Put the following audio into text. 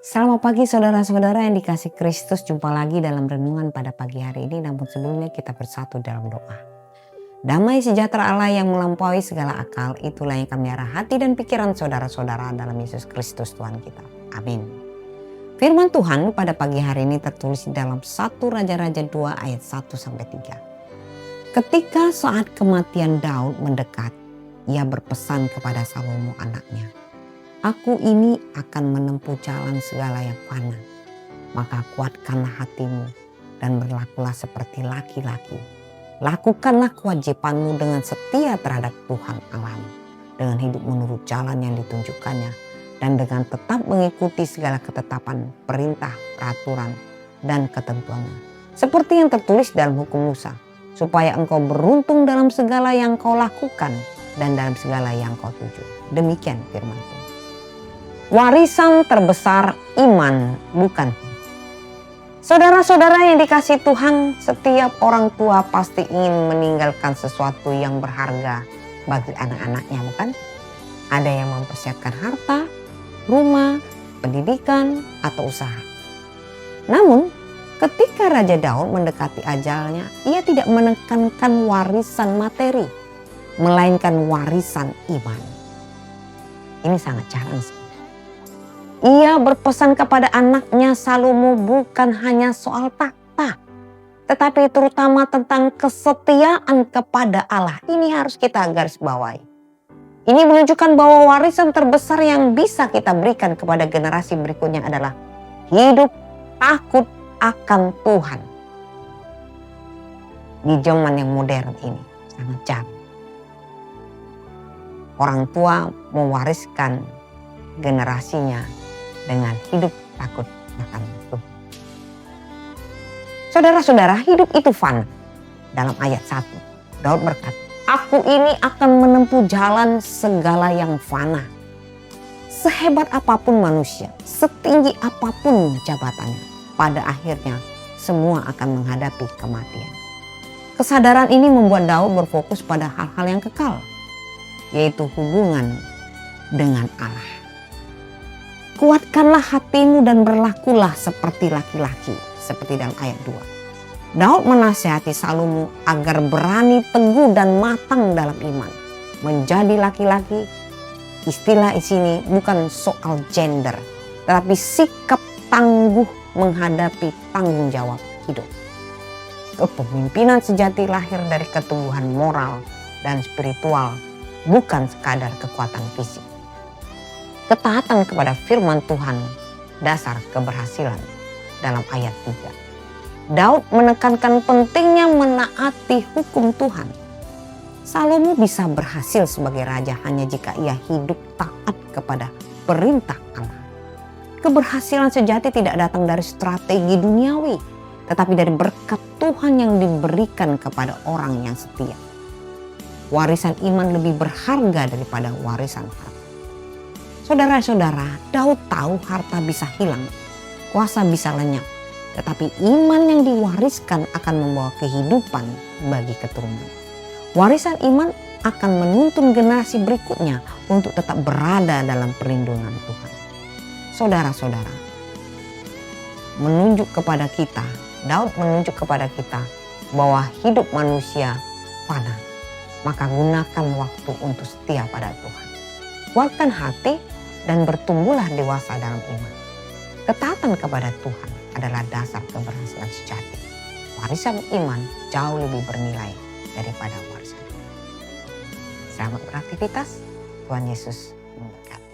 Selamat pagi saudara-saudara yang dikasih Kristus, jumpa lagi dalam renungan pada pagi hari ini. Namun sebelumnya kita bersatu dalam doa. Damai sejahtera Allah yang melampaui segala akal, itulah yang kami arah hati dan pikiran saudara-saudara dalam Yesus Kristus Tuhan kita. Amin. Firman Tuhan pada pagi hari ini tertulis di dalam 1 Raja-Raja 2 ayat 1-3. Ketika saat kematian Daud mendekat, ia berpesan kepada Salomo anaknya, "Aku ini akan menempuh jalan segala yang fana, maka kuatkanlah hatimu dan berlakulah seperti laki-laki. Lakukanlah kewajibanmu dengan setia terhadap Tuhan Allahmu, dengan hidup menurut jalan yang ditunjukkannya, dan dengan tetap mengikuti segala ketetapan, perintah, peraturan, dan ketentuannya. Seperti yang tertulis dalam hukum Musa, supaya engkau beruntung dalam segala yang kau lakukan dan dalam segala yang kau tuju." Demikian firman Tuhan. Warisan terbesar iman, bukan? Saudara-saudara yang dikasihi Tuhan, setiap orang tua pasti ingin meninggalkan sesuatu yang berharga bagi anak-anaknya, bukan? Ada yang mempersiapkan harta, rumah, pendidikan, atau usaha. Namun, ketika Raja Daud mendekati ajalnya, ia tidak menekankan warisan materi, melainkan warisan iman. Ini sangat challenge. Ia berpesan kepada anaknya Salomo bukan hanya soal fakta, tetapi terutama tentang kesetiaan kepada Allah. Ini harus kita garis bawahi. Ini menunjukkan bahwa warisan terbesar yang bisa kita berikan kepada generasi berikutnya adalah hidup takut akan Tuhan. Di zaman yang modern ini sangat jarang orang tua mewariskan generasinya dengan hidup takut akan Tuhan. Saudara-saudara, hidup itu fana. Dalam ayat 1, Daud berkata, "Aku ini akan menempuh jalan segala yang fana." Sehebat apapun manusia, setinggi apapun jabatannya, pada akhirnya semua akan menghadapi kematian. Kesadaran ini membuat Daud berfokus pada hal-hal yang kekal, yaitu hubungan dengan Allah. Kuatkanlah hatimu dan berlakulah seperti laki-laki, seperti dalam ayat 2. Daud menasihati Salomo agar berani, teguh, dan matang dalam iman. Menjadi laki-laki, istilah di sini bukan soal gender, tetapi sikap tangguh menghadapi tanggung jawab hidup. Kepemimpinan sejati lahir dari ketumbuhan moral dan spiritual, bukan sekadar kekuatan fisik. Ketaatan kepada firman Tuhan, dasar keberhasilan dalam ayat 3. Daud menekankan pentingnya menaati hukum Tuhan. Salomo bisa berhasil sebagai raja hanya jika ia hidup taat kepada perintah Allah. Keberhasilan sejati tidak datang dari strategi duniawi, tetapi dari berkat Tuhan yang diberikan kepada orang yang setia. Warisan iman lebih berharga daripada warisan harta. Saudara-saudara, Daud tahu harta bisa hilang, kuasa bisa lenyap, tetapi iman yang diwariskan akan membawa kehidupan bagi keturunan. Warisan iman akan menuntun generasi berikutnya untuk tetap berada dalam perlindungan Tuhan. Saudara-saudara, Daud menunjuk kepada kita bahwa hidup manusia fana, maka gunakan waktu untuk setia pada Tuhan. Kuatkan hati dan bertumbuhlah dewasa dalam iman. Ketaatan kepada Tuhan adalah dasar keberhasilan sejati. Warisan iman jauh lebih bernilai daripada warisan. Selamat beraktivitas. Tuhan Yesus memberkati.